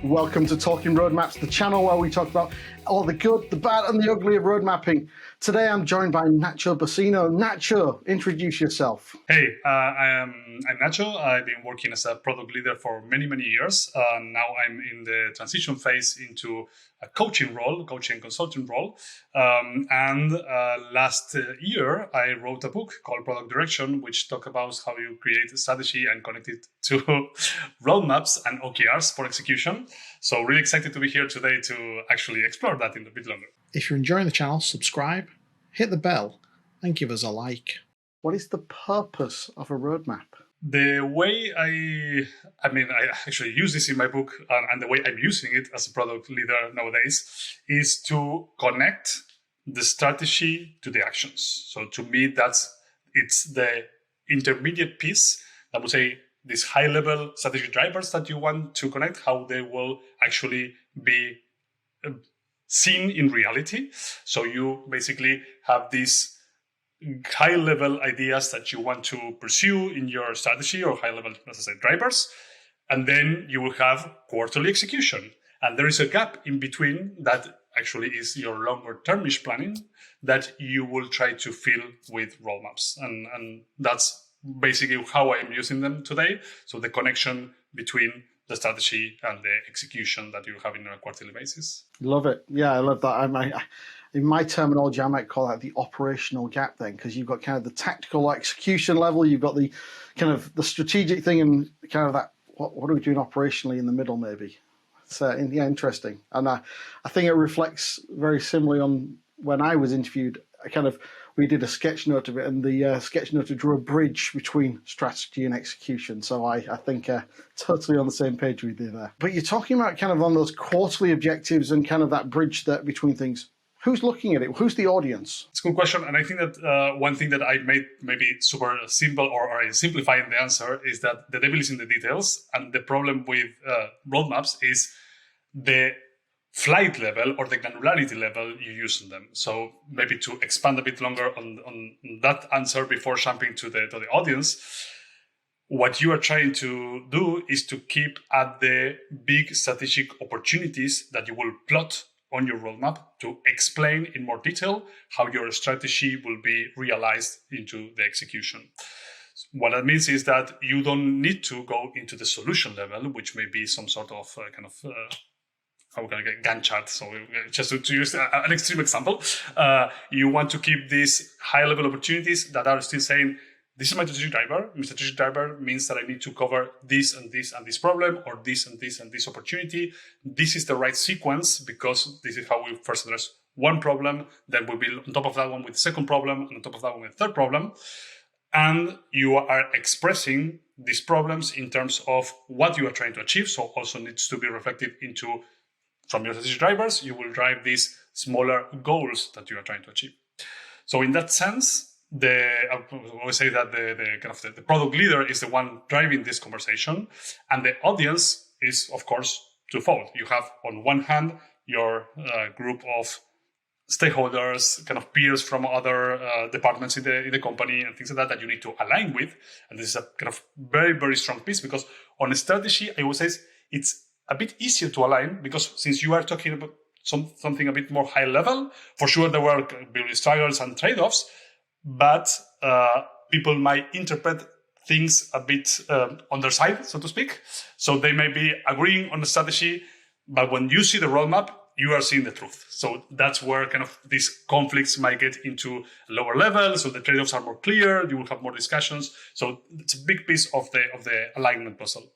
Welcome to Talking Roadmaps, the channel where we talk about all the good, the bad, and the ugly of road mapping. Today I'm joined by Nacho Bassino. Nacho, introduce yourself. Hey, I'm Nacho. I've been working as a product leader for many years. Now I'm in the transition phase into a coaching and consulting role. Last year, I wrote a book called Product Direction, which talks about how you create a strategy and connect it to roadmaps and OKRs for execution. So really excited to be here today to actually explore that in a bit longer. If you're enjoying the channel, subscribe, hit the bell, and give us a like. What is the purpose of a roadmap? The way I actually use this in my book, and the way I'm using it as a product leader nowadays, is to connect the strategy to the actions. So to me, it's the intermediate piece. I would say these high-level strategy drivers that you want to connect, how they will actually be seen in reality. So you basically have these high-level ideas that you want to pursue in your strategy, or high-level, as I said, drivers, and then you will have quarterly execution. And there is a gap in between that actually is your longer-termish planning that you will try to fill with roadmaps. And that's basically how I'm using them today. So the connection between the strategy and the execution that you have in a quarterly basis. Love it. Yeah, I love that. In my terminology, I might call that the operational gap then, because you've got kind of the tactical execution level, you've got the kind of the strategic thing, and kind of that, what are we doing operationally in the middle, maybe? It's interesting. And I think it reflects very similarly on when I was interviewed. We did a sketch note of it, and the sketch note drew a bridge between strategy and execution. So I think totally on the same page with you there. But you're talking about kind of on those quarterly objectives and kind of that bridge that between things. Who's looking at it? Who's the audience? It's a good question. And I think that one thing that I made maybe super simple or I simplified the answer is that the devil is in the details. And the problem with roadmaps is the flight level or the granularity level you use in them. So maybe to expand a bit longer on that answer before jumping to the audience, what you are trying to do is to keep at the big strategic opportunities that you will plot on your roadmap to explain in more detail how your strategy will be realized into the execution. What that means is that you don't need to go into the solution level, which may be some sort of Gantt chart. So just to use an extreme example, you want to keep these high-level opportunities that are still saying, this is my strategic driver. My strategic driver means that I need to cover this and this and this problem, or this and this and this opportunity. This is the right sequence because this is how we first address one problem. Then we build on top of that one with the second problem, and on top of that one with the third problem. And you are expressing these problems in terms of what you are trying to achieve. So also needs to be reflected into, from your strategic drivers, you will drive these smaller goals that you are trying to achieve. So in that sense, I always say that the product leader is the one driving this conversation, and the audience is, of course, twofold. You have on one hand your group of stakeholders, kind of peers from other departments in the company and things like that you need to align with, and this is a kind of very strong piece, because on a strategy, I would say it's a bit easier to align, because since you are talking about something a bit more high level, for sure there were struggles and trade-offs, but people might interpret things a bit on their side, so to speak. So they may be agreeing on the strategy, but when you see the roadmap, you are seeing the truth. So that's where kind of these conflicts might get into a lower level. So the trade-offs are more clear. You will have more discussions. So it's a big piece of the alignment puzzle.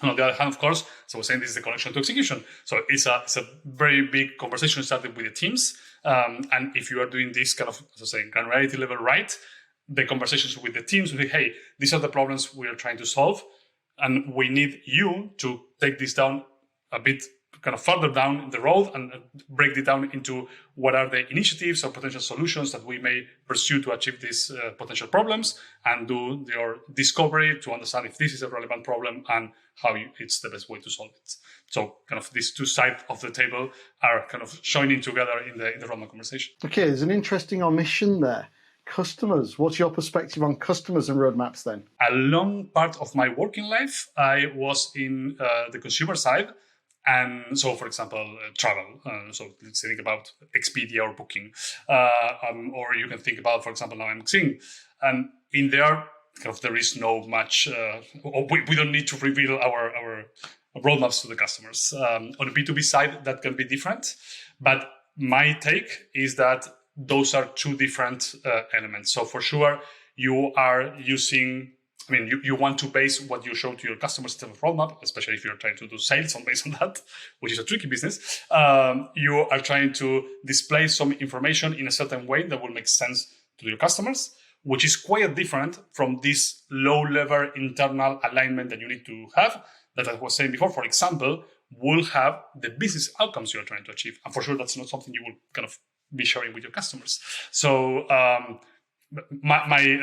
And on the other hand, of course, so we're saying this is the connection to execution. So it's a very big conversation started with the teams. And if you are doing this kind of, as I say, granularity level right, the conversations with the teams will be, hey, these are the problems we are trying to solve. And we need you to take this down a bit kind of further down the road and break it down into what are the initiatives or potential solutions that we may pursue to achieve these potential problems, and do your discovery to understand if this is a relevant problem and how it's the best way to solve it. So kind of these two sides of the table are kind of joining together in the roadmap conversation. Okay, there's an interesting omission there. Customers. What's your perspective on customers and roadmaps then? A long part of my working life, I was in the consumer side. And so, for example, travel. So let's think about Expedia or Booking. Or you can think about, for example, now I'm XING. And in there, there is no much, we don't need to reveal our roadmaps to the customers. On the B2B side, that can be different. But my take is that those are two different elements. So for sure, you are using, you want to base what you show to your customers in terms of roadmap, especially if you're trying to do sales based on that, which is a tricky business. You are trying to display some information in a certain way that will make sense to your customers, which is quite different from this low-level internal alignment that you need to have, that I was saying before, for example, will have the business outcomes you're trying to achieve. And for sure, that's not something you will be sharing with your customers. So maybe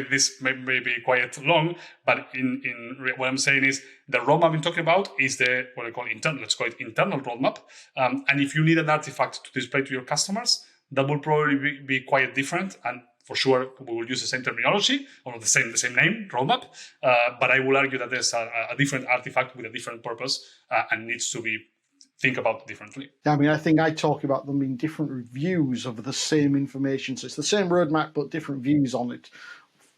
this may be quite long, but in what I'm saying is the roadmap I'm talking about is what I call internal, let's call it internal roadmap. And if you need an artifact to display to your customers, that will probably be quite different. And for sure, we will use the same terminology or the same name, roadmap. But I will argue that there's a different artifact with a different purpose and needs to be think about differently. Yeah, I think I talk about them being different views of the same information. So it's the same roadmap, but different views on it.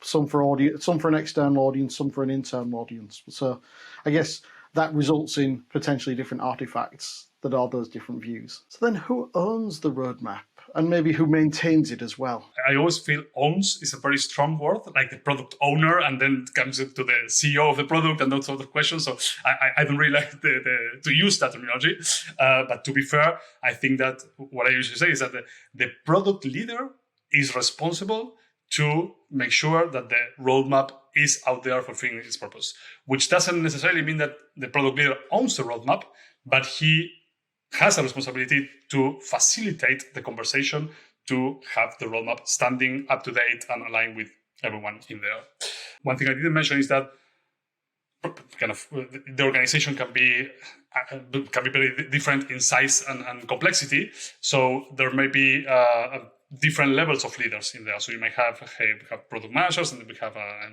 Some for audience, some for an external audience, some for an internal audience. So I guess that results in potentially different artifacts that are those different views. So then who owns the roadmap? And maybe who maintains it as well? I always feel owns is a very strong word, like the product owner, and then it comes to the CEO of the product and those sort of questions. So I don't really like to use that terminology. But to be fair, I think that what I usually say is that the product leader is responsible to make sure that the roadmap is out there fulfilling its purpose, which doesn't necessarily mean that the product leader owns the roadmap, but he has a responsibility to facilitate the conversation to have the roadmap standing up to date and aligned with everyone in there. One thing I didn't mention is that the organization can be very different in size and complexity. So there may be different levels of leaders in there. So you might have product managers, and then we have a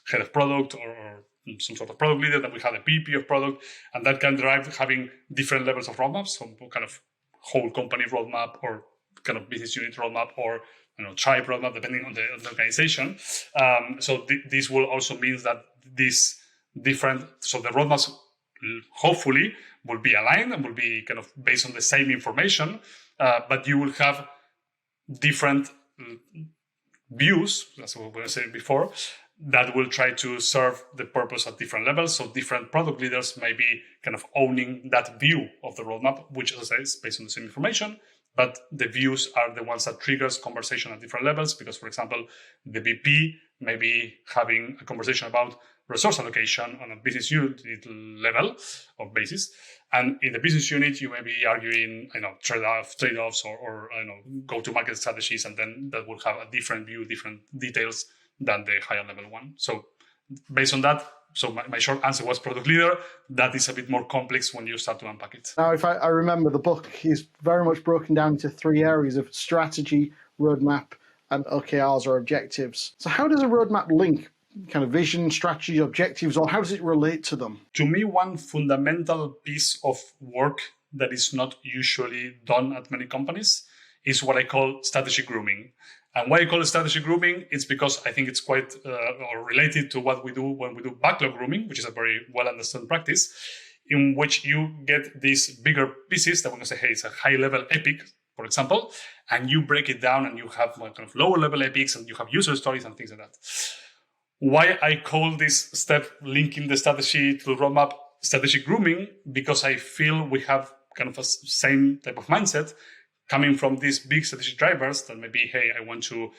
head of product or some sort of product leader, that we have a VP of product, and that can drive having different levels of roadmaps, some whole company roadmap or business unit roadmap or tribe roadmap, depending on the organization. So this will also mean that the roadmaps hopefully will be aligned and will be based on the same information, but you will have different views, that's what I said before, that will try to serve the purpose at different levels. So different product leaders may be owning that view of the roadmap, which, as I say, is based on the same information, but the views are the ones that triggers conversation at different levels. Because, for example, the VP may be having a conversation about resource allocation on a business unit level or basis. And in the business unit, you may be arguing, trade-offs or go-to-market strategies, and then that will have a different view, different details than the higher level one. So based on that, so my short answer was product leader. That is a bit more complex when you start to unpack it. Now, if I remember, the book is very much broken down into 3 areas of strategy, roadmap, and OKRs or objectives. So how does a roadmap link vision, strategy, objectives, or how does it relate to them? To me, one fundamental piece of work that is not usually done at many companies is what I call strategy grooming. And why I call it strategy grooming, it's because I think it's quite related to what we do when we do backlog grooming, which is a very well understood practice, in which you get these bigger pieces that we're going to say, hey, it's a high level epic, for example, and you break it down and you have lower level epics and you have user stories and things like that. Why I call this step linking the strategy to the roadmap strategy grooming, because I feel we have a same type of mindset coming from these big strategic drivers that may be, hey, I want to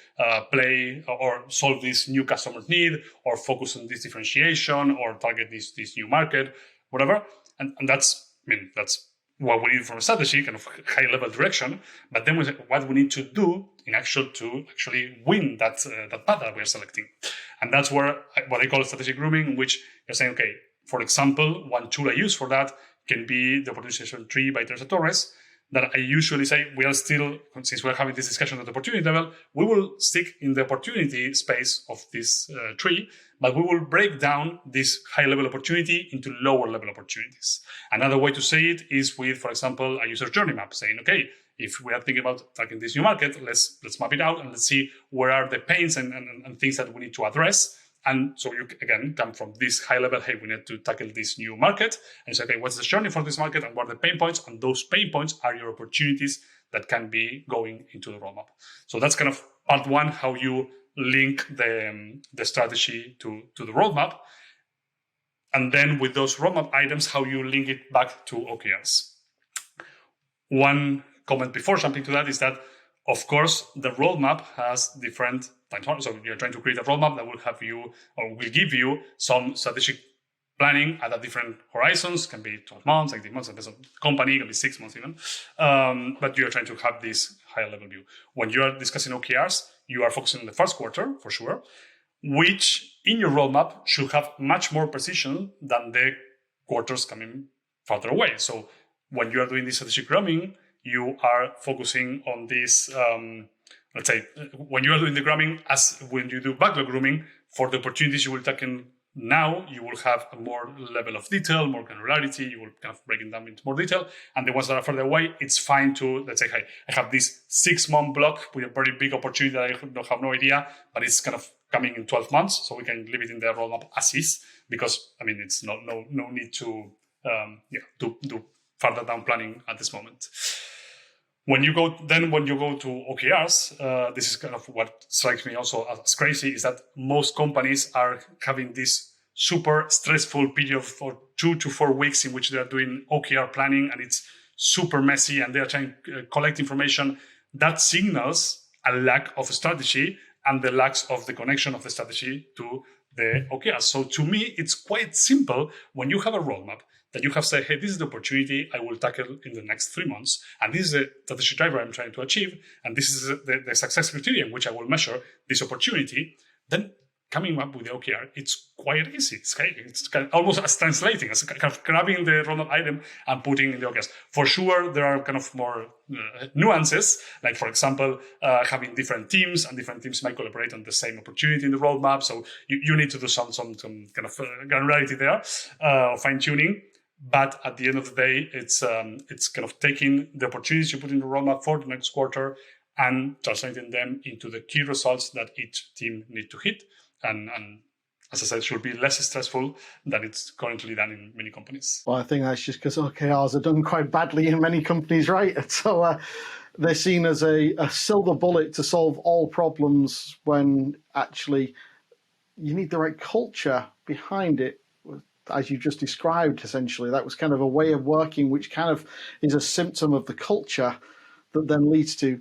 play or solve this new customer need, or focus on this differentiation, or target this new market, whatever. And that's what we need from a strategy, high level direction. But then what we need to do in to actually win that path that we're selecting. And that's what I call strategic grooming, in which you're saying, okay, for example, one tool I use for that can be the optimization tree by Teresa Torres, that I usually say, we are still, since we're having this discussion at the opportunity level, we will stick in the opportunity space of this tree, but we will break down this high-level opportunity into lower-level opportunities. Another way to say it is with, for example, a user journey map, saying, okay, if we are thinking about targeting this new market, let's map it out and let's see where are the pains and things that we need to address. And so you, again, come from this high level, hey, we need to tackle this new market. And say, okay, what's the journey for this market and what are the pain points? And those pain points are your opportunities that can be going into the roadmap. So that's kind of part one, how you link the strategy to the roadmap. And then with those roadmap items, how you link it back to OKRs. One comment before jumping to that is that, of course, the roadmap has different time. So you're trying to create a roadmap that will have you or will give you some strategic planning at a different horizons. Can be 12 months, 18 months, depends on the company, can be 6 months even. But you're trying to have this higher level view. When you are discussing OKRs, you are focusing on the first quarter for sure, which in your roadmap should have much more precision than the quarters coming farther away. So when you are doing this strategic grooming, you are focusing on this, let's say, when you are doing the grooming, as when you do backlog grooming, for the opportunities you will tackle now, you will have a more level of detail, more granularity, you will kind of break it down into more detail. And the ones that are further away, it's fine to, let's say, hey, I have this 6-month block with a very big opportunity that I don't have no idea, but it's kind of coming in 12 months, so we can leave it in the roadmap as is, because, I mean, it's no need to do further down planning at this moment. When you go to OKRs, this is kind of what strikes me also as crazy, is that most companies are having this super stressful period for 2 to 4 weeks in which they are doing OKR planning, and it's super messy, and they are trying to collect information that signals a lack of strategy and the lack of the connection of the strategy to the OKRs. So to me, it's quite simple when you have a roadmap that you have said, hey, this is the opportunity I will tackle in the next 3 months, and this is the strategy driver I'm trying to achieve, and this is the success criteria in which I will measure this opportunity. Then coming up with the OKR, it's quite easy. It's kind of almost as translating, as kind of grabbing the roadmap item and putting in the OKRs. For sure, there are kind of more nuances, like, for example, having different teams, and different teams might collaborate on the same opportunity in the roadmap. So you need to do some kind of granularity there, fine-tuning. But at the end of the day, it's kind of taking the opportunities you put in the roadmap for the next quarter and translating them into the key results that each team need to hit. And as I said, should be less stressful than it's currently done in many companies. Well, I think that's just because OKRs are done quite badly in many companies, right? So they're seen as a silver bullet to solve all problems, when actually you need the right culture behind it. As you just described, essentially, that was kind of a way of working which kind of is a symptom of the culture that then leads to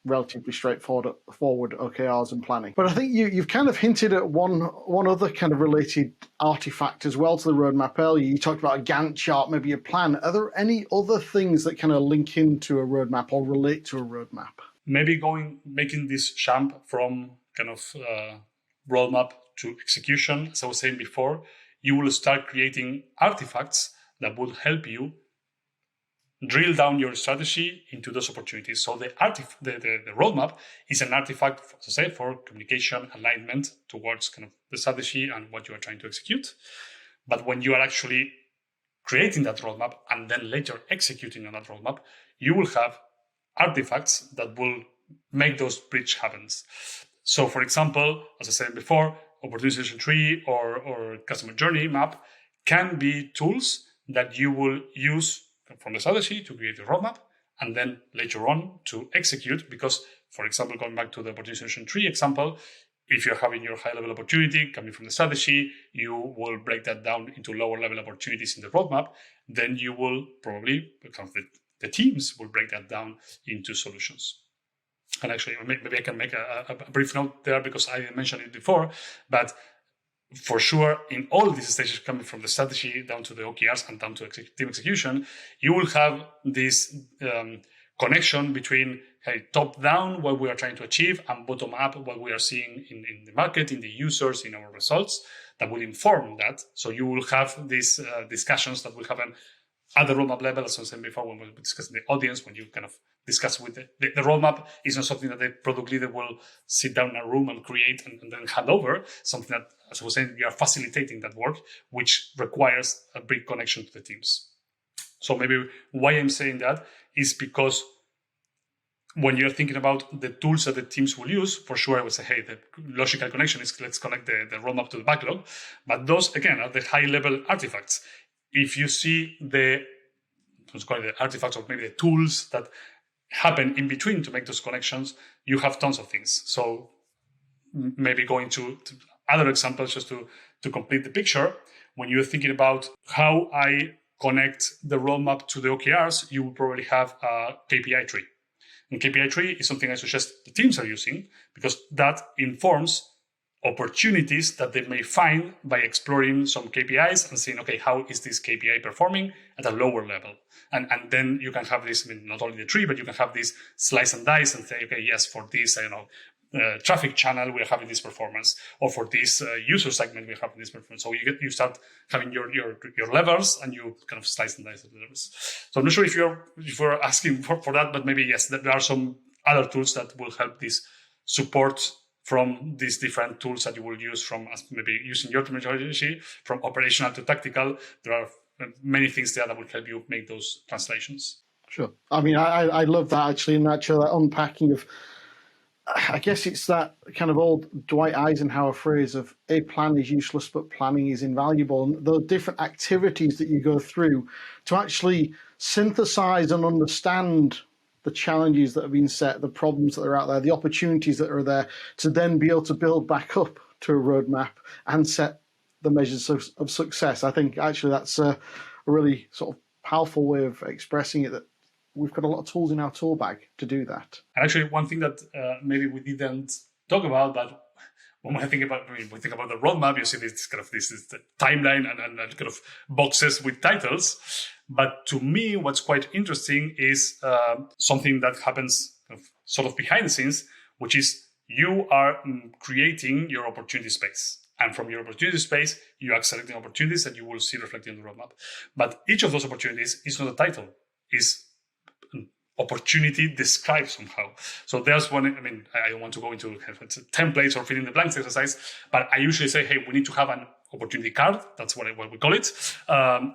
relatively straightforward OKRs and planning. But I think you've kind of hinted at one other kind of related artifact as well to the roadmap earlier. You talked about a Gantt chart, maybe a plan. Are there any other things that kind of link into a roadmap or relate to a roadmap? Maybe making this jump from kind of roadmap to execution, as I was saying before, you will start creating artifacts that will help you drill down your strategy into those opportunities. So the roadmap is an artifact, as I said, for communication, alignment towards kind of the strategy and what you are trying to execute. But when you are actually creating that roadmap and then later executing on that roadmap, you will have artifacts that will make those bridge happen. So, for example, as I said before, opportunity solution tree or customer journey map can be tools that you will use from the strategy to create a roadmap and then later on to execute. Because, for example, going back to the opportunity solution tree example, if you're having your high-level opportunity coming from the strategy, you will break that down into lower-level opportunities in the roadmap. Then you will probably, because the teams will break that down into solutions. And actually, maybe I can make a brief note there because I mentioned it before, but for sure, in all these stages coming from the strategy down to the OKRs and down to team execution, you will have this connection between top-down, what we are trying to achieve, and bottom-up, what we are seeing in the market, in the users, in our results, that will inform that. So you will have these discussions that will happen at the roadmap level, as I was saying before, when we discuss the audience, when you kind of discuss with the roadmap, is not something that the product leader will sit down in a room and create and then hand over. Something that, as I was saying, you are facilitating that work, which requires a big connection to the teams. So maybe why I'm saying that is because when you're thinking about the tools that the teams will use, for sure I would say, hey, the logical connection is let's connect the roadmap to the backlog. But those, again, are the high-level artifacts. If you see let's call it the artifacts or maybe the tools that happen in between to make those connections, you have tons of things. So maybe going to other examples just to complete the picture, when you're thinking about how I connect the roadmap to the OKRs, you will probably have a KPI tree. And KPI tree is something I suggest the teams are using because that informs opportunities that they may find by exploring some KPIs and saying, okay, how is this KPI performing at a lower level? And then you can have this, not only the tree, but you can have this slice and dice and say, okay, yes, for this, traffic channel, we're having this performance, or for this user segment, we're having this performance. So you start having your levels and you kind of slice and dice the levels. So I'm not sure if you're asking for that, but maybe yes, there are some other tools that will help this support from these different tools that you will use from, maybe using your terminology, from operational to tactical. There are many things there that will help you make those translations. Sure. I mean, I love that actually, Nacho, that unpacking of, I guess it's that kind of old Dwight Eisenhower phrase of a plan is useless, but planning is invaluable. And the different activities that you go through to actually synthesize and understand the challenges that have been set, the problems that are out there, the opportunities that are there, to then be able to build back up to a roadmap and set the measures of success. I think actually that's a really sort of powerful way of expressing it, that we've got a lot of tools in our tool bag to do that. And actually, one thing that maybe we didn't talk about, but when we think about the roadmap, you see this is the timeline and kind of boxes with titles. But to me, what's quite interesting is something that happens sort of behind the scenes, which is you are creating your opportunity space. And from your opportunity space, you are selecting opportunities that you will see reflected in the roadmap. But each of those opportunities is not a title, is opportunity described somehow. So there's one, I don't want to go into templates or fill in the blanks exercise, but I usually say, hey, we need to have an opportunity card. That's what we call it,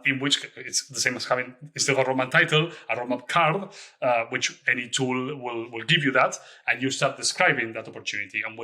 in which it's the same as having, instead of a roadmap title, a roadmap card, which any tool will give you that, and you start describing that opportunity. And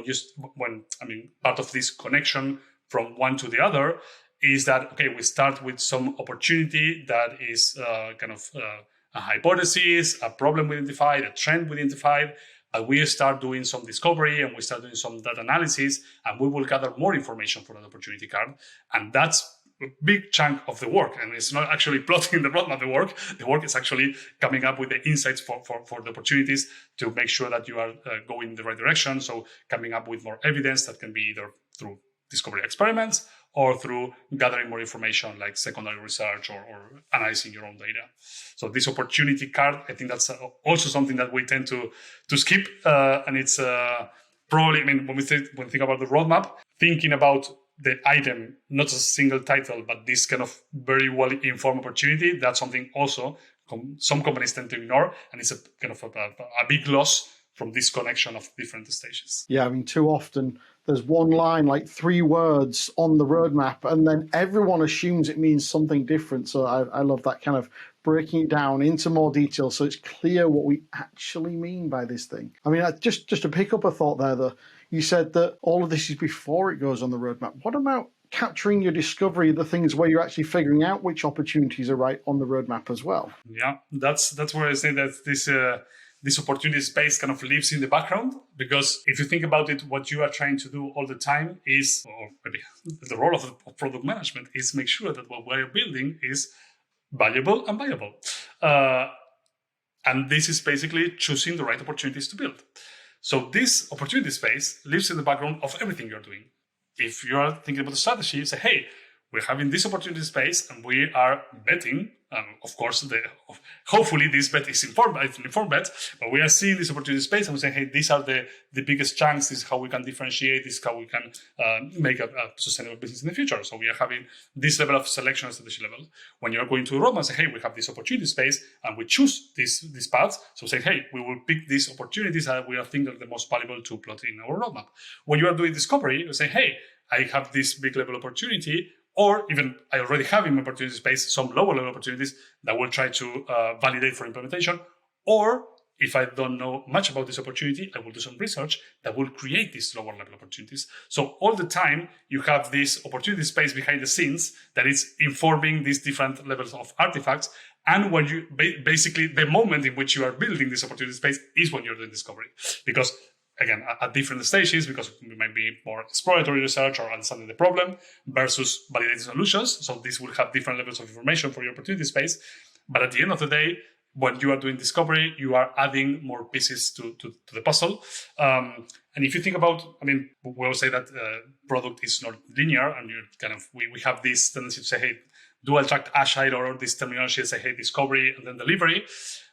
part of this connection from one to the other is that, okay, we start with some opportunity that is a hypothesis, a problem we identified, a trend we identified, but we start doing some discovery and we start doing some data analysis, and we will gather more information for that opportunity card. And that's a big chunk of the work. And it's not actually plotting the roadmap, the work. The work is actually coming up with the insights for the opportunities to make sure that you are going in the right direction. So coming up with more evidence that can be either through discovery experiments or through gathering more information like secondary research or analyzing your own data. So this opportunity card, I think that's also something that we tend to skip. And it's probably, when we think about the roadmap, thinking about the item, not as a single title, but this kind of very well-informed opportunity, that's something also some companies tend to ignore. And it's a kind of a big loss from this connection of different stages. Yeah, too often there's one line, like 3 words on the roadmap, and then everyone assumes it means something different. So I love that kind of breaking it down into more detail so it's clear what we actually mean by this thing. Just to pick up a thought there, though, you said that all of this is before it goes on the roadmap. What about capturing your discovery, the things where you're actually figuring out which opportunities are right on the roadmap as well? Yeah, that's where I say that this opportunity space kind of lives in the background, because if you think about it, what you are trying to do all the time is, or maybe the role of product management is make sure that what we're building is valuable and viable. And this is basically choosing the right opportunities to build. So this opportunity space lives in the background of everything you're doing. If you are thinking about a strategy, you say, hey, we're having this opportunity space and we are betting Of course, hopefully this bet is an informed bet, but we are seeing this opportunity space and we're saying, hey, these are the biggest chunks. This is how we can differentiate. This is how we can make a sustainable business in the future. So we are having this level of selection at strategy level. When you're going to a roadmap, say, hey, we have this opportunity space and we choose these paths. So say, hey, we will pick these opportunities that we are thinking are the most valuable to plot in our roadmap. When you are doing discovery, you say, hey, I have this big level opportunity, or even I already have in my opportunity space some lower level opportunities that will try to validate for implementation. Or if I don't know much about this opportunity, I will do some research that will create these lower level opportunities. So all the time you have this opportunity space behind the scenes that is informing these different levels of artifacts. And when you basically the moment in which you are building this opportunity space is when you're doing discovery, because again, at different stages, because it might be more exploratory research or understanding the problem versus validating solutions. So this will have different levels of information for your opportunity space. But at the end of the day, when you are doing discovery, you are adding more pieces to the puzzle. And if you think about, I mean, we will say that product is not linear, and you we have this tendency to say, hey, dual track agile, or this terminology say, hey, discovery and then delivery.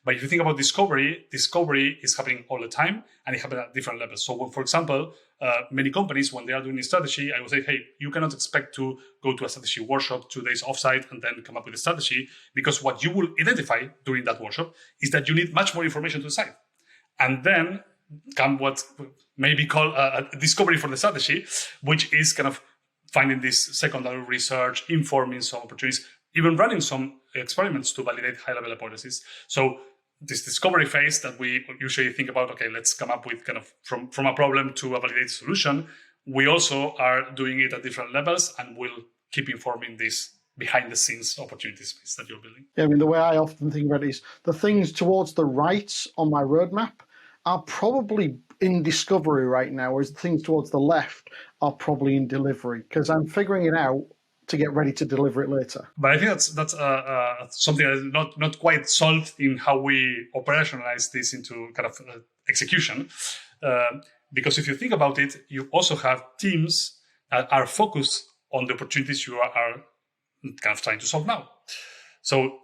But if you think about discovery is happening all the time, and it happens at different levels. So, for example, many companies, when they are doing a strategy, I would say, hey, you cannot expect to go to a strategy workshop 2 days offsite and then come up with a strategy, because what you will identify during that workshop is that you need much more information to decide. And then come what may be called a discovery for the strategy, which is kind of finding this secondary research, informing some opportunities, even running some experiments to validate high-level hypotheses. So this discovery phase that we usually think about, okay, let's come up with kind of from a problem to a validated solution. We also are doing it at different levels, and we'll keep informing this behind-the-scenes opportunity space that you're building. Yeah, I mean, the way I often think about it is the things towards the right on my roadmap are probably in discovery right now, whereas the things towards the left are probably in delivery, because I'm figuring it out to get ready to deliver it later. But I think that's something that is not quite solved in how we operationalize this into kind of execution. Because if you think about it, you also have teams that are focused on the opportunities you are kind of trying to solve now. So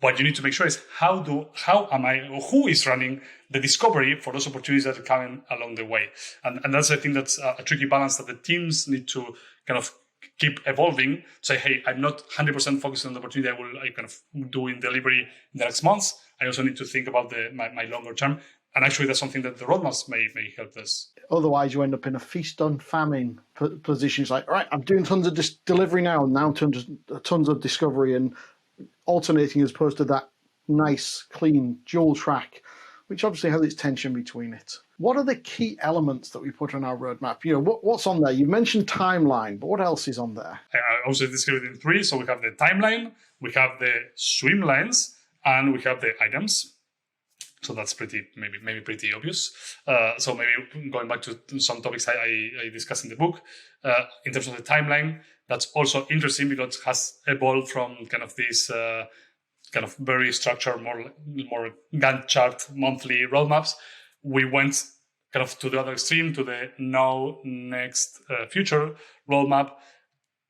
what you need to make sure is who is running the discovery for those opportunities that are coming along the way. And that's, I think, that's a tricky balance that the teams need to kind of keep evolving. Say, hey, I'm not 100% focused on the opportunity I kind of do in delivery in the next months. I also need to think about my longer term. And actually, that's something that the roadmaps may help us. Otherwise, you end up in a feast on famine position. It's like, all right, I'm doing tons of delivery now tons of discovery, and alternating as opposed to that nice, clean dual track, which obviously has its tension between it. What are the key elements that we put on our roadmap? You know, what's on there? You mentioned timeline, but what else is on there? I also described it in 3. So we have the timeline, we have the swim lanes, and we have the items. So that's maybe pretty obvious. So maybe going back to some topics I discussed in the book, in terms of the timeline, that's also interesting because it has evolved from kind of this kind of very structured, more Gantt chart monthly roadmaps. We went kind of to the other extreme, to the now, next, future roadmap.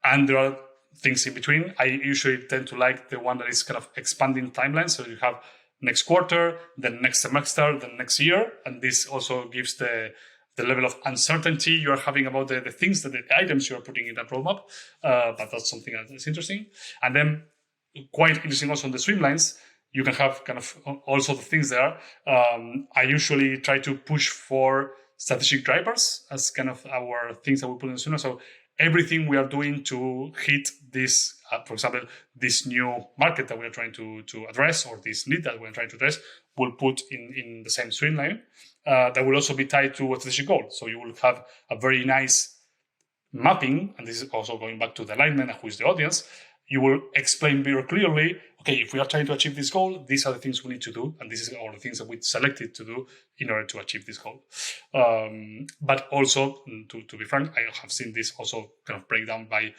And there are things in between. I usually tend to like the one that is kind of expanding timeline. So you have next quarter, then next semester, then next year. And this also gives the level of uncertainty you are having about the things, the items you are putting in that roadmap. But that's something that is interesting. And then quite interesting also on the streamlines, you can have kind of all sorts of things there. I usually try to push for strategic drivers as kind of our things that we put in the streamline. So everything we are doing to hit this, for example, this new market that we are trying to address, or this need that we're trying to address, we'll put in the same streamline. That will also be tied to a strategic goal. So you will have a very nice mapping, and this is also going back to the alignment and who is the audience. You will explain very clearly, okay, if we are trying to achieve this goal, these are the things we need to do, and this is all the things that we selected to do in order to achieve this goal. But also, to be frank, I have seen this also kind of break down by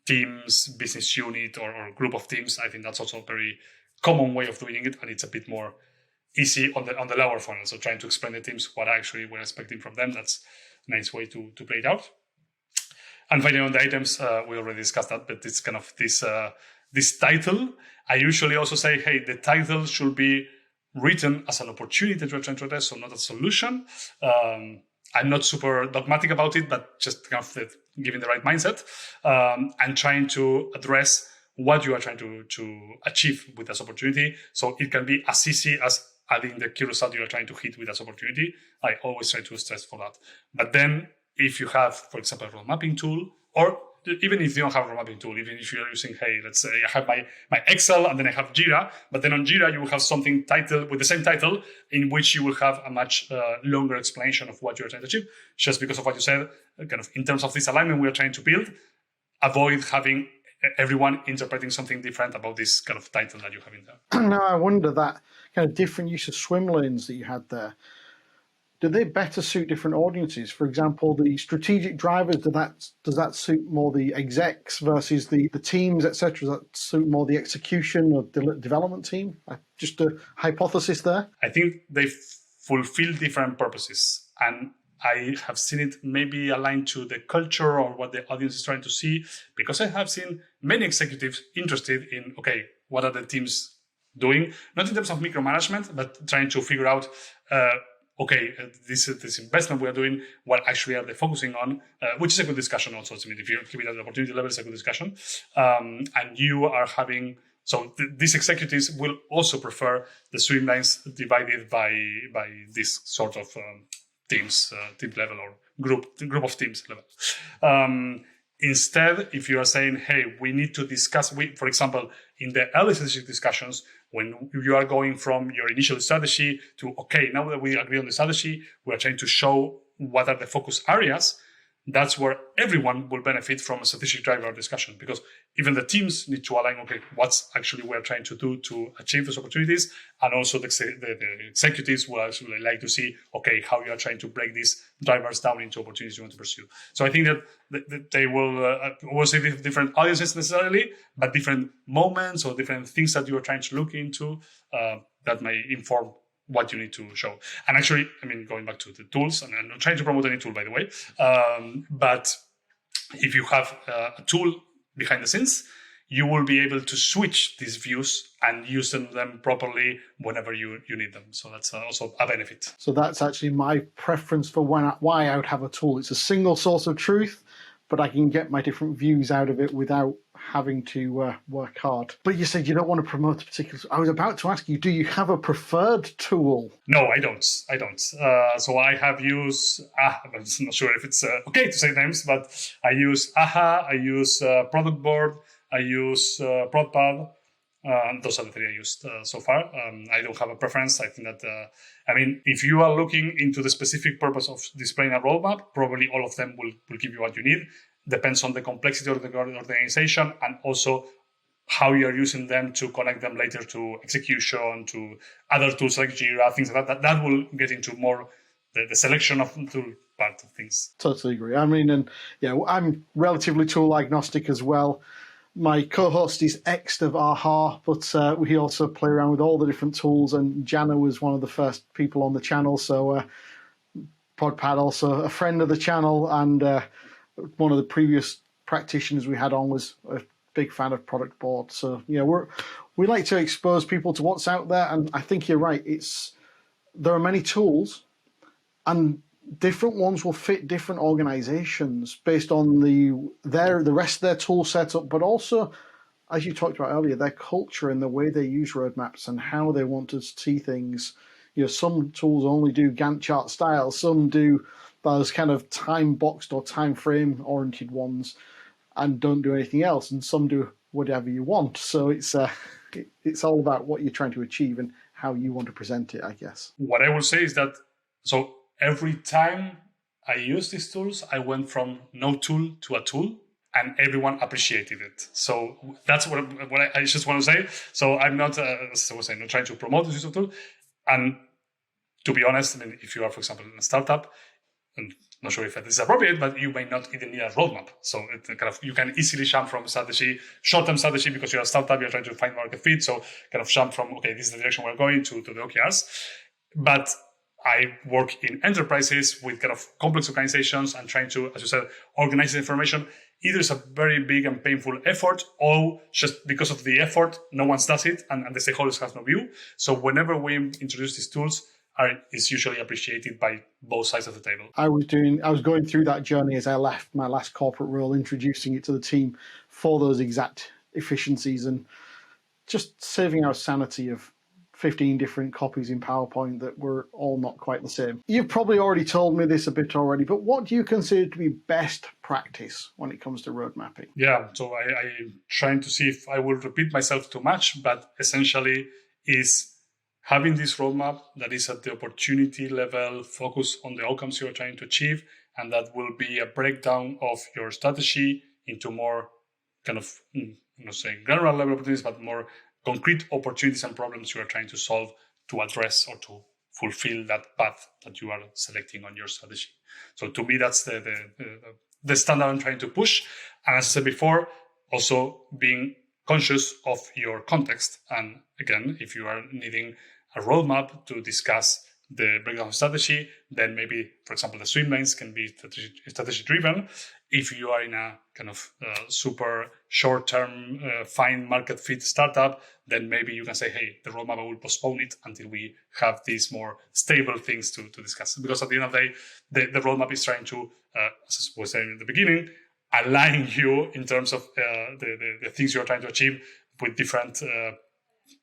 teams, business unit, or group of teams. I think that's also a very common way of doing it, and it's a bit more easy on the lower funnel. So trying to explain to teams what actually we're expecting from them, that's a nice way to play it out. And finally, on the items, we already discussed that, but it's kind of this this title, I usually also say, hey, the title should be written as an opportunity that you're trying to address, so not a solution. I'm not super dogmatic about it, but just kind of giving the right mindset and trying to address what you are trying to achieve with this opportunity. So it can be as easy as adding the key result you are trying to hit with this opportunity. I always try to stress for that. But then if you have, for example, a road mapping tool, or even if you don't have a road mapping tool, even if you're using, hey, let's say I have my Excel and then I have Jira, but then on Jira you will have something titled with the same title in which you will have a much longer explanation of what you're trying to achieve, just because of what you said, kind of in terms of this alignment we are trying to build, avoid having everyone interpreting something different about this kind of title that you have in there. Now, I wonder that kind of different use of swim lanes that you had there, do they better suit different audiences? For example, the strategic drivers, does that suit more the execs versus the teams, etc.? Does that suit more the execution or development team? Just a hypothesis there. I think they fulfill different purposes. And I have seen it maybe aligned to the culture or what the audience is trying to see, because I have seen many executives interested in, okay, what are the teams doing? Not in terms of micromanagement, but trying to figure out, this investment we are doing, what actually are they focusing on, which is a good discussion also. I mean, if you keep it at the opportunity level, it's a good discussion. And you are having, so these executives will also prefer the swim lanes divided by this sort of teams, team level or group of teams level. Instead, if you are saying, hey, we need to discuss, for example, in the early strategic discussions, when you are going from your initial strategy to, okay, now that we agree on the strategy, we are trying to show what are the focus areas. That's where everyone will benefit from a strategic driver discussion, because even the teams need to align, okay, what's actually we're trying to do to achieve those opportunities. And also the executives will actually like to see, okay, how you are trying to break these drivers down into opportunities you want to pursue. So I think that they will see different audiences necessarily, but different moments or different things that you are trying to look into that may inform what you need to show. And actually, I mean, going back to the tools, and I'm not trying to promote any tool, by the way, but if you have a tool behind the scenes, you will be able to switch these views and use them properly whenever you need them. So that's also a benefit. So that's actually my preference for why I would have a tool. It's a single source of truth, but I can get my different views out of it without having to work hard. But you said you don't want to promote a particular... I was about to ask you, do you have a preferred tool? No, I don't. So I have used... I'm not sure if it's okay to say names, but I use AHA, I use Product Board, I use ProdPad. Those are the three I used so far. I don't have a preference. I think that, if you are looking into the specific purpose of displaying a roadmap, probably all of them will give you what you need. Depends on the complexity of the organization and also how you are using them to connect them later to execution, to other tools like Jira, things like that. That will get into more the selection of tool part of things. Totally agree. I'm relatively tool agnostic as well. My co-host is ex of AHA, but we also play around with all the different tools, and Jana was one of the first people on the channel, so ProdPad also a friend of the channel, and one of the previous practitioners we had on was a big fan of Product Board. So we like to expose people to what's out there, and I think you're right. There are many tools, and different ones will fit different organizations based on the rest of their tool setup, but also, as you talked about earlier, their culture and the way they use roadmaps and how they want to see things. Some tools only do Gantt chart style, some do those kind of time boxed or time frame oriented ones and don't do anything else, and some do whatever you want. So it's all about what you're trying to achieve and how you want to present it, I guess. What I will say is that, so every time I use these tools, I went from no tool to a tool, and everyone appreciated it. So that's what I just want to say. So I'm not, as I was saying, not trying to promote this use of tool. And to be honest, if you are, for example, in a startup, and not sure if this is appropriate, but you may not even need a roadmap. So you can easily jump from short-term strategy, because you're a startup, you're trying to find market fit. So kind of jump from, okay, this is the direction we're going to the OKRs. But I work in enterprises with kind of complex organizations and trying to, as you said, organize the information. Either it's a very big and painful effort, or just because of the effort, no one does it, and the stakeholders have no view. So whenever we introduce these tools, it's usually appreciated by both sides of the table. I was going through that journey as I left my last corporate role, introducing it to the team for those exact efficiencies and just saving our sanity of 15 different copies in PowerPoint that were all not quite the same. You've probably already told me this a bit already, but what do you consider to be best practice when it comes to road mapping? Yeah, so I'm trying to see if I will repeat myself too much, but essentially is having this roadmap that is at the opportunity level, focus on the outcomes you're trying to achieve, and that will be a breakdown of your strategy into more kind of, I'm not saying general level opportunities, but more concrete opportunities and problems you are trying to solve to address or to fulfill that path that you are selecting on your strategy. So to me, that's the standard I'm trying to push. And as I said before, also being conscious of your context. And again, if you are needing a roadmap to discuss the breakdown of strategy, then maybe, for example, the swim lanes can be strategy driven. If you are in a kind of super short-term find market fit startup, then maybe you can say, hey, the roadmap, I will postpone it until we have these more stable things to discuss. Because at the end of the day, the roadmap is trying to, as I was saying in the beginning, align you in terms of the things you're trying to achieve with different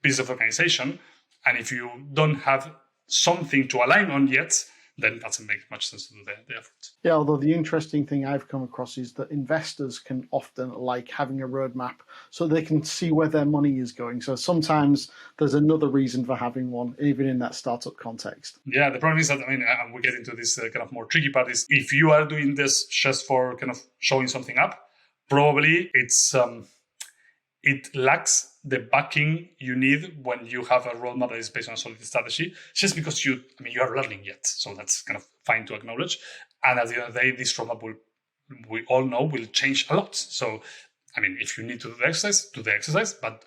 pieces of organization. And if you don't have something to align on yet, then it doesn't make much sense to do the effort. Yeah, although the interesting thing I've come across is that investors can often like having a roadmap so they can see where their money is going. So sometimes there's another reason for having one, even in that startup context. Yeah, the problem is that, we get into this kind of more tricky part is if you are doing this just for kind of showing something up, probably it lacks the backing you need when you have a roadmap that is based on a solid strategy, just because you are learning yet. So that's kind of fine to acknowledge. And at the end of the day, this roadmap we all know will change a lot. So, if you need to do the exercise, but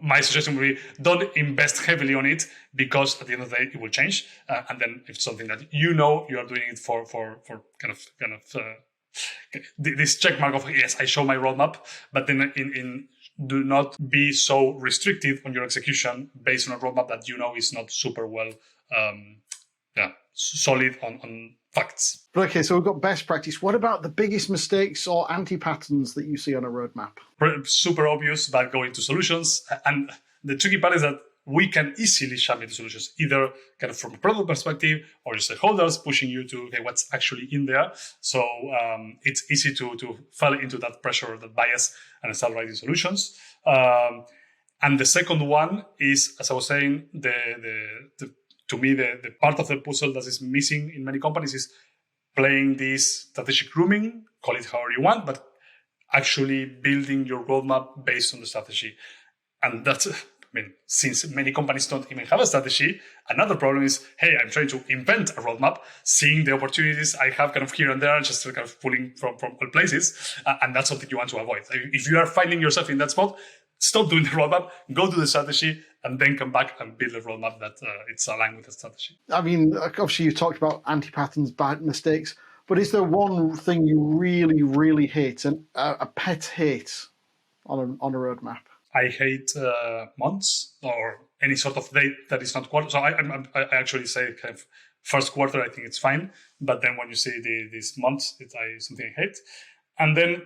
my suggestion would be don't invest heavily on it, because at the end of the day, it will change. And then if it's something that you are doing it for kind of this check mark of, yes, I show my roadmap, but then do not be so restrictive on your execution based on a roadmap that is not super well solid on facts. But okay, so we've got best practice. What about the biggest mistakes or anti-patterns that you see on a roadmap? Super obvious, but going to solutions. And the tricky part is that we can easily champion the solutions, either kind of from a product perspective or your stakeholders pushing you to, okay, what's actually in there. So it's easy to fall into that pressure, that bias, and start writing solutions. And the second one is, as I was saying, to me, the part of the puzzle that is missing in many companies is playing this strategic grooming, call it however you want, but actually building your roadmap based on the strategy. And that's, since many companies don't even have a strategy, another problem is, hey, I'm trying to invent a roadmap, seeing the opportunities I have kind of here and there, just kind of pulling from all places. And that's something you want to avoid. If you are finding yourself in that spot, stop doing the roadmap, go do the strategy, and then come back and build a roadmap that it's aligned with the strategy. Obviously you talked about anti-patterns, bad mistakes, but is there one thing you really, really hate, and a pet hate on a roadmap? I hate months or any sort of date that is not quarter. So I actually say kind of first quarter, I think it's fine. But then when you say these months, it's something I hate. And then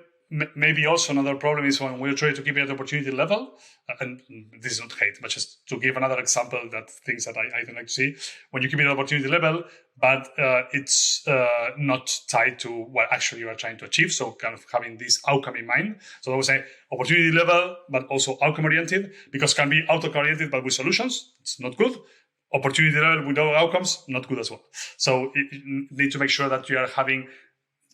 maybe also another problem is when we're trying to keep it at the opportunity level. And this is not hate, but just to give another example, that things that I don't like to see. When you keep it at opportunity level, but it's not tied to what actually you are trying to achieve. So kind of having this outcome in mind. So I would say opportunity level, but also outcome oriented, because can be outcome oriented, but with solutions, it's not good. Opportunity level without outcomes, not good as well. So you need to make sure that you are having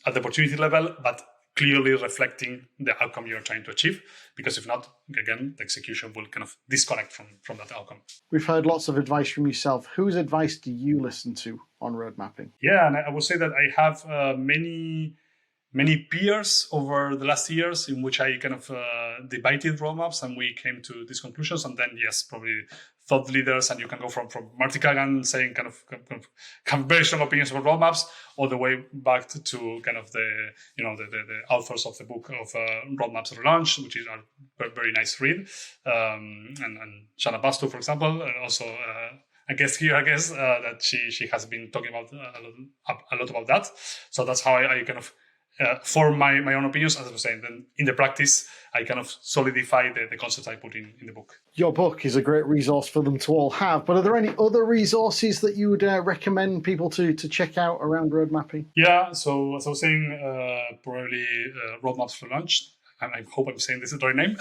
at the opportunity level, but clearly reflecting the outcome you're trying to achieve, because if not, again, the execution will kind of disconnect from that outcome. We've heard lots of advice from yourself. Whose advice do you listen to on road mapping? Yeah, and I would say that I have many peers over the last years in which I kind of debated roadmaps, and we came to these conclusions. And then, yes, probably thought leaders, and you can go from Marty Cagan saying kind of very strong opinions about roadmaps, all the way back to kind of the authors of the book of Roadmaps at Launch, which is a very nice read, and Nacho Bassino, for example, and also a guest here, I guess, that she has been talking about a lot about that. So that's how I kind of form my own opinions, as I was saying. Then in the practice, I kind of solidify the concepts I put in the book. Your book is a great resource for them to all have, but are there any other resources that you would recommend people to check out around road mapping? Yeah, so as I was saying, probably Roadmaps for Launch. I hope I'm saying this is the right name.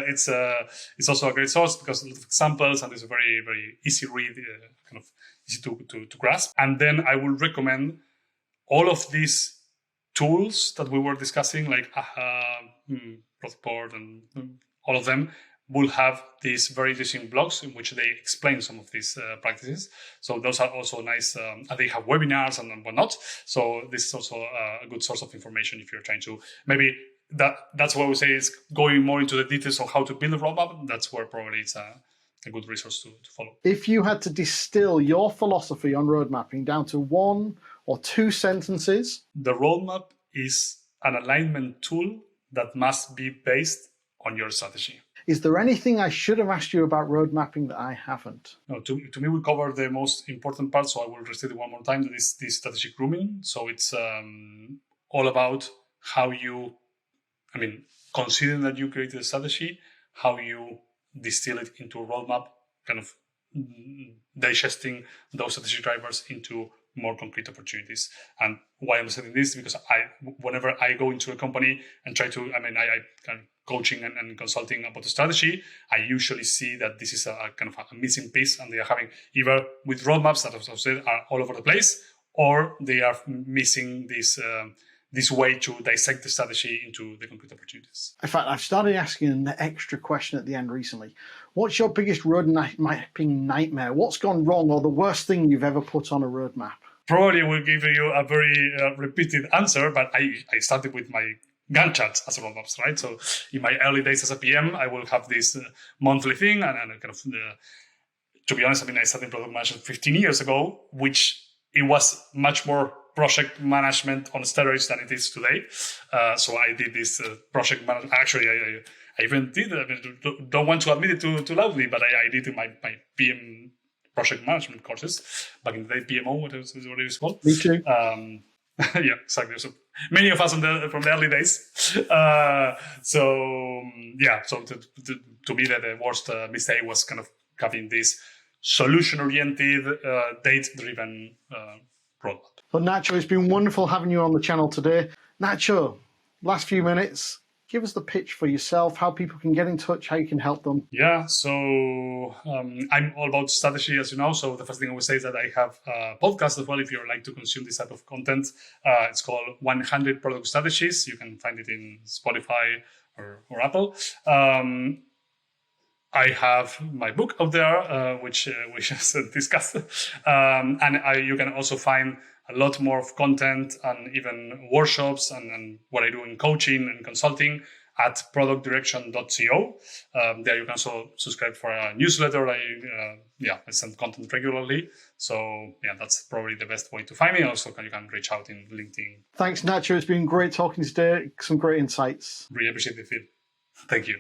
It's also a great source because a lot of examples, and it's a very, very easy read, kind of easy to grasp. And then I will recommend all of these tools that we were discussing, like Product and all of them will have these very interesting blogs in which they explain some of these practices. So those are also nice, and they have webinars and whatnot. So this is also a good source of information if you're trying to maybe that's what we say is going more into the details of how to build a roadmap. That's where probably it's a good resource to follow. If you had to distill your philosophy on road mapping down to 1 or 2 sentences. The roadmap is an alignment tool that must be based on your strategy. Is there anything I should have asked you about road mapping that I haven't? No, to me, we covered the most important part, so I will restate it one more time. That is this strategic grooming. So it's all about how you, considering that you created a strategy, how you distill it into a roadmap, kind of digesting those strategic drivers into more concrete opportunities. And why I'm saying this is because whenever I go into a company and try to, I kind of coaching and consulting about the strategy, I usually see that this is a kind of a missing piece, and they are having either with roadmaps that, as I said, are all over the place, or they are missing this way to dissect the strategy into the concrete opportunities. In fact, I've started asking an extra question at the end recently. What's your biggest road mapping nightmare? What's gone wrong, or the worst thing you've ever put on a roadmap? Probably will give you a very repeated answer, but I started with my Gantt charts as roadmaps, right? So in my early days as a PM, I will have this monthly thing, and kind of, to be honest, I started product management 15 years ago, which it was much more project management on steroids than it is today. So I did this project management. Actually, I even did, don't want to admit it too loudly, but I did in my PM project management courses back in the day. PMO, what it is called. Me too. Yeah, exactly. So many of us from the early days. So to me, the worst mistake was kind of having this solution-oriented, date-driven roadmap. Well, Nacho, it's been wonderful having you on the channel today. Nacho, last few minutes, give us the pitch for yourself, how people can get in touch, how you can help them. Yeah, so I'm all about strategy, as you know. So the first thing I would say is that I have a podcast as well, if you'd like to consume this type of content. It's called 100 Product Strategies. You can find it in Spotify or Apple. I have my book out there, which we just discussed. And you can also find a lot more of content and even workshops and what I do in coaching and consulting at productdirection.co. There you can also subscribe for a newsletter. I send content regularly. So yeah, that's probably the best way to find me. Also, you can reach out in LinkedIn. Thanks, Nacho. It's been great talking today. Some great insights. Really appreciate the feed. Thank you.